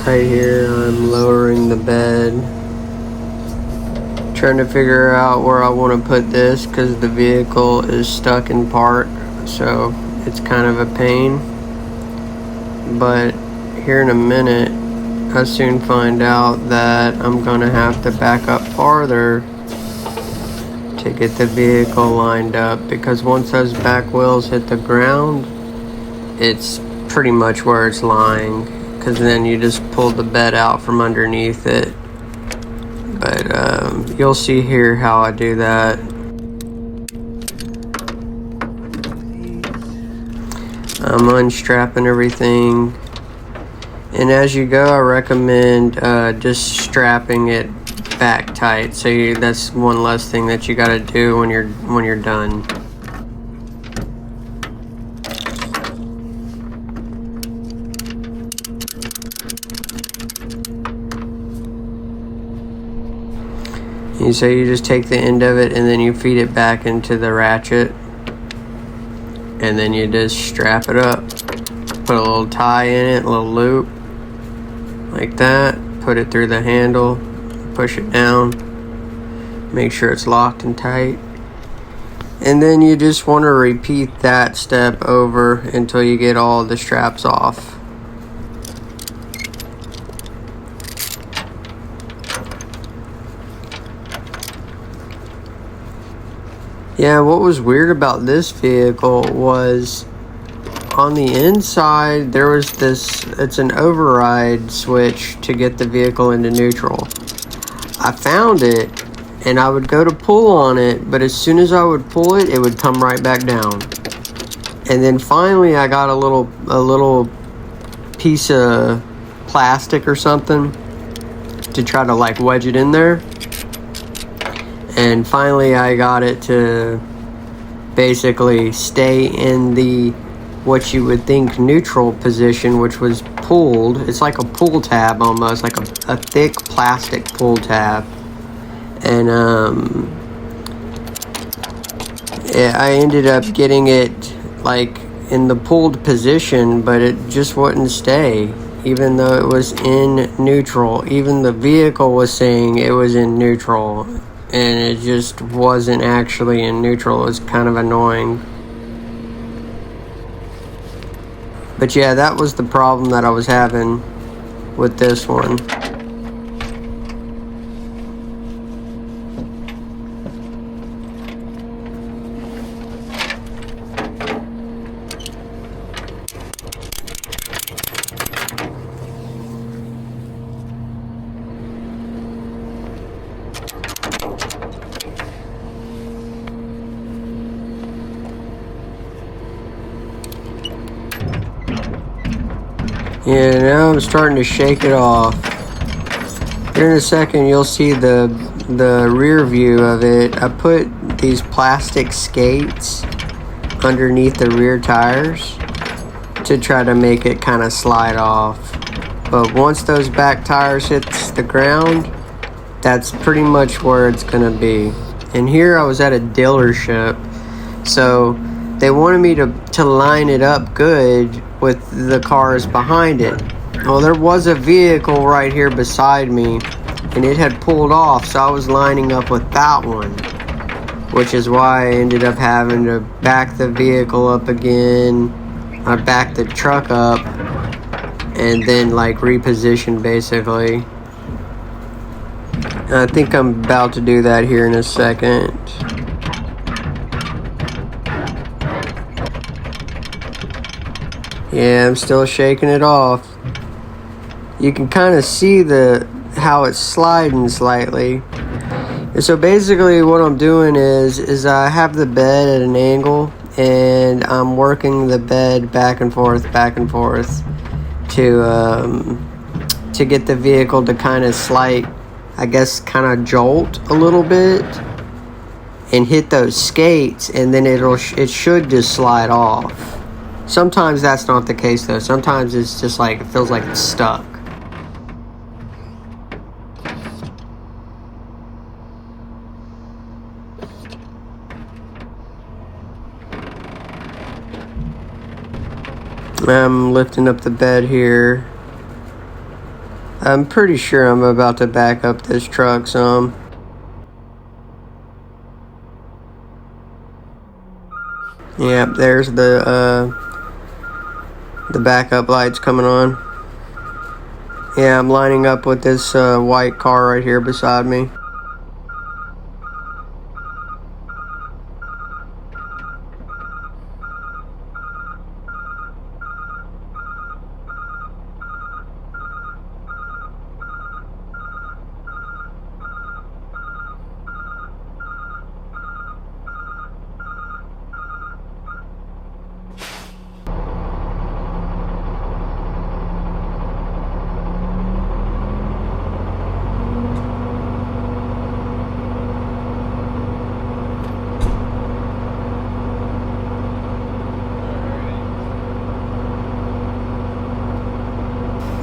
Right here, I'm lowering the bed, trying to figure out where I want to put this because the vehicle is stuck in park, so it's kind of a pain. But here in a minute, I soon find out that I'm gonna have to back up farther to get the vehicle lined up, because once those back wheels hit the ground, it's pretty much where it's lying, because then you just pull the bed out from underneath it. But you'll see here how I do that. I'm unstrapping everything, and as you go I recommend just strapping it back tight, so that's one less thing that you got to do when you're done. So you just take the end of it and then you feed it back into the ratchet, and then you just strap it up. Put a little tie in it, a little loop, like that. Put it through the handle, push it down, make sure it's locked and tight. And then you just want to repeat that step over until you get all the straps off. Yeah, what was weird about this vehicle was on the inside there was it's an override switch to get the vehicle into neutral. I found it and I would go to pull on it, but as soon as I would pull it, it would come right back down. And then finally I got a little piece of plastic or something to try to like wedge it in there. And finally I got it to basically stay in the what you would think neutral position, which was pulled. It's like a pull tab almost, like a thick plastic pull tab. And I ended up getting it like in the pulled position, but it just wouldn't stay, even though it was in neutral. Even the vehicle was saying it was in neutral, and it just wasn't actually in neutral. It was kind of annoying. But yeah, that was the problem that I was having with this one. Yeah, now I'm starting to shake it off. Here in a second you'll see the rear view of it. I put these plastic skates underneath the rear tires to try to make it kind of slide off. But once those back tires hits the ground, that's pretty much where it's gonna be. And here I was at a dealership, so they wanted me to line it up good with the cars behind it. Well, there was a vehicle right here beside me, and it had pulled off, so I was lining up with that one, which is why I ended up having to back the vehicle up again. I backed the truck up and then like reposition basically. I think I'm about to do that here in a second. Yeah, I'm still shaking it off. You can kind of see how it's sliding slightly. And so basically what I'm doing is I have the bed at an angle, and I'm working the bed back and forth to get the vehicle to kind of slight, I guess, kind of jolt a little bit and hit those skates, and then it should just slide off. Sometimes that's not the case though. Sometimes it's just like, it feels like it's stuck. I'm lifting up the bed here. I'm pretty sure I'm about to back up this truck some. Yep, there's the backup lights coming on. Yeah, I'm lining up with this white car right here beside me.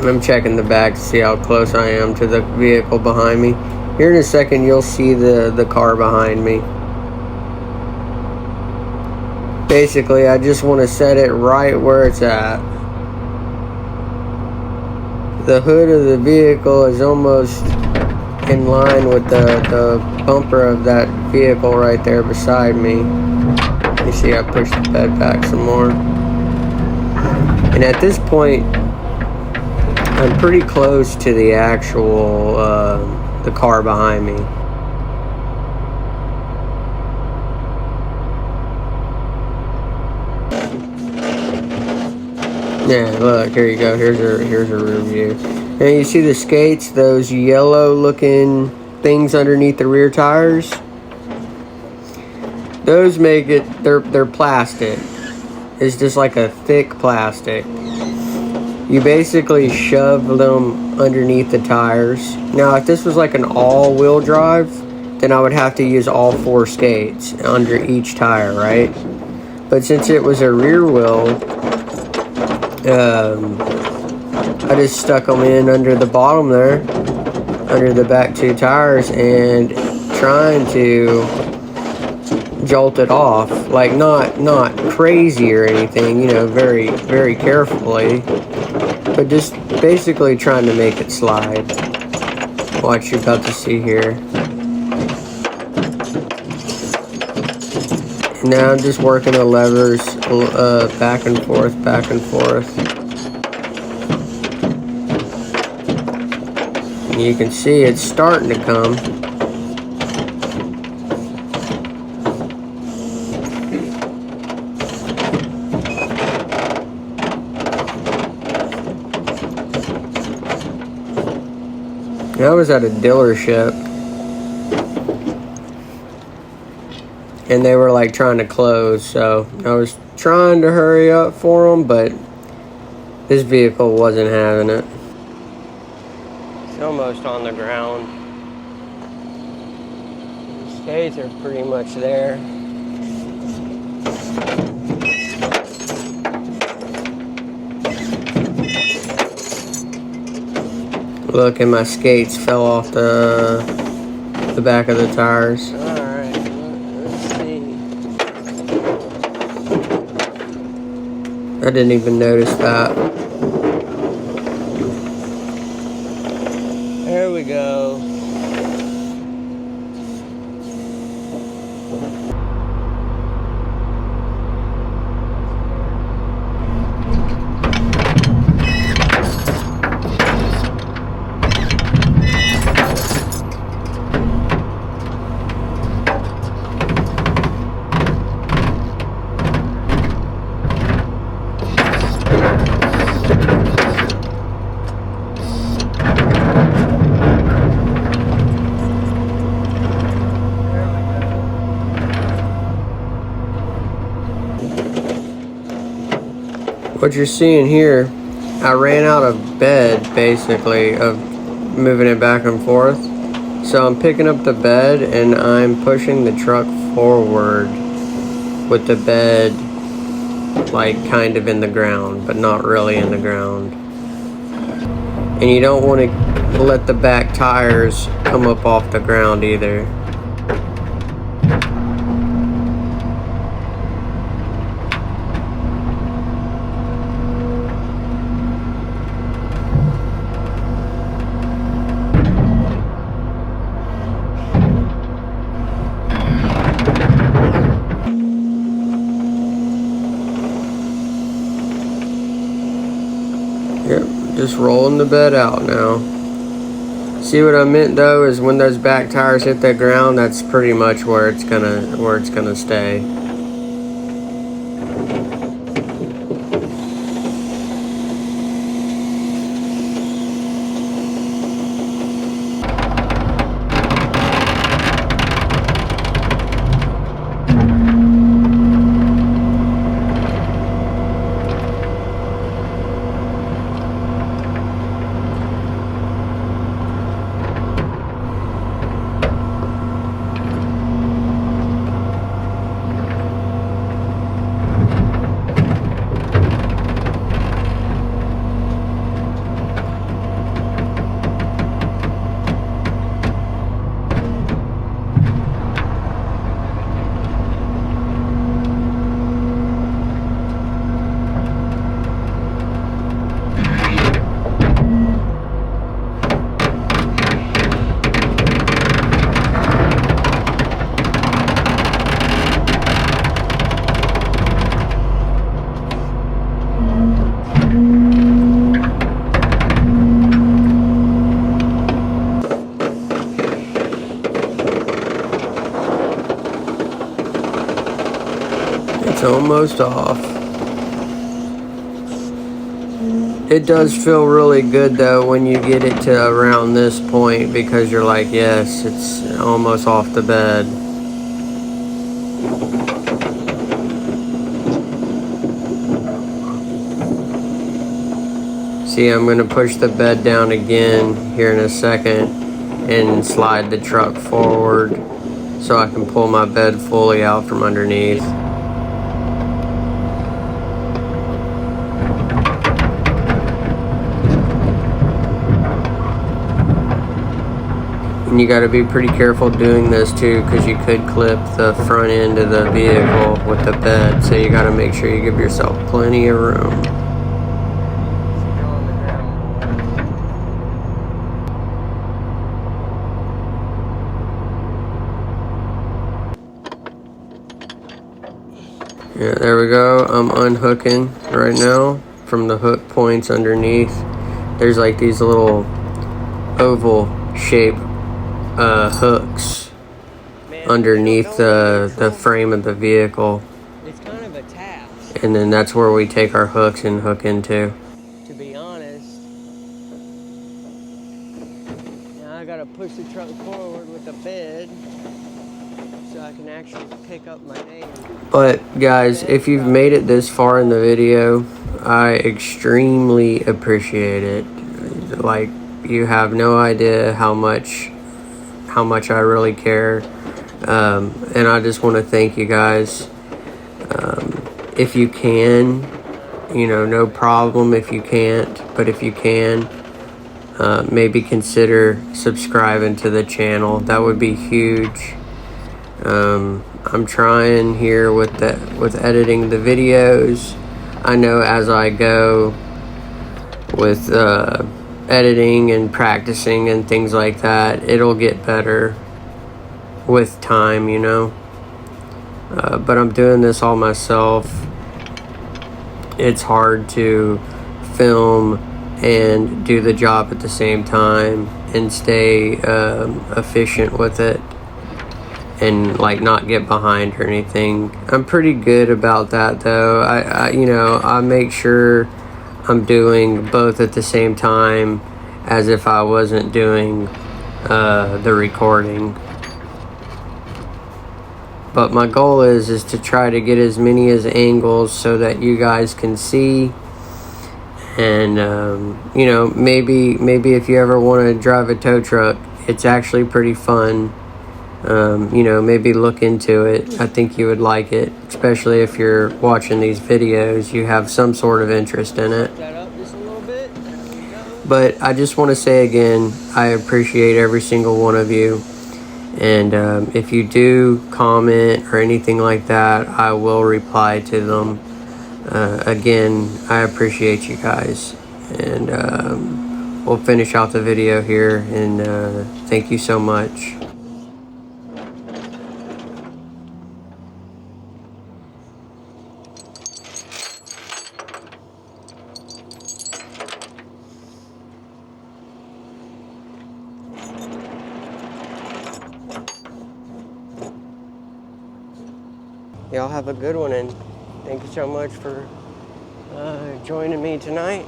I'm checking the back to see how close I am to the vehicle behind me. Here in a second, you'll see the car behind me. Basically, I just want to set it right where it's at. The hood of the vehicle is almost in line with the bumper of that vehicle right there beside me. You see I pushed the bed back some more. And at this point, I'm pretty close to the actual, the car behind me. Yeah, look, here you go. Here's a rear view. And you see the skates, those yellow looking things underneath the rear tires? Those make it, they're plastic. It's just like a thick plastic. You basically shove them underneath the tires. Now, if this was like an all-wheel drive, then I would have to use all 4 skates under each tire, right? But since it was a rear wheel, I just stuck them in under the bottom there, under the back 2 tires, and trying to jolt it off, like not crazy or anything, you know, very, very carefully, but just basically trying to make it slide. Watch, you're about to see here. Now I'm just working the levers back and forth, back and forth. And you can see it's starting to come. I was at a dealership, and they were like trying to close, so I was trying to hurry up for them, but this vehicle wasn't having it. It's almost on the ground. The skates are pretty much there. Look, and my skates fell off the back of the tires. Alright, let's see. I didn't even notice that. There we go. What you're seeing here, I ran out of bed, basically, of moving it back and forth. So I'm picking up the bed and I'm pushing the truck forward with the bed like kind of in the ground, but not really in the ground. And you don't want to let the back tires come up off the ground either. Yep, just rolling the bed out now. See what I meant though is when those back tires hit the ground, that's pretty much where it's gonna stay. It's almost off. It does feel really good though when you get it to around this point because you're like, yes, it's almost off the bed. See, I'm going to push the bed down again here in a second and slide the truck forward so I can pull my bed fully out from underneath. And you got to be pretty careful doing this too because you could clip the front end of the vehicle with the bed, so you got to make sure you give yourself plenty of room. Yeah, there we go. I'm unhooking right now from the hook points underneath. There's like these little oval shape hooks underneath the frame of the vehicle. It's kind of a task. And then that's where we take our hooks and hook into. To be honest, now I gotta push the truck forward with the bed so I can actually pick up my name. But guys, if you've made it this far in the video, I extremely appreciate it. Like, you have no idea how much I really care. And I just want to thank you guys. If you can, you know, no problem if you can't, but if you can, maybe consider subscribing to the channel. That would be huge. I'm trying here with editing the videos. I know as I go with editing and practicing and things like that, it'll get better with time, you know. But I'm doing this all myself. It's hard to film and do the job at the same time and stay efficient with it and like not get behind or anything. I'm pretty good about that though. I make sure I'm doing both at the same time as if I wasn't doing the recording. But my goal is to try to get as many as angles so that you guys can see. And you know, maybe if you ever want to drive a tow truck, it's actually pretty fun. You know, maybe look into it. I think you would like it, especially if you're watching these videos, you have some sort of interest in it. That up just a little bit. But I just want to say again, I appreciate every single one of you. And if you do comment or anything like that, I will reply to them. Again, I appreciate you guys. And we'll finish out the video here. And thank you so much. y'all have a good one, and thank you so much for joining me tonight.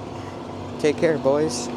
Take care, boys.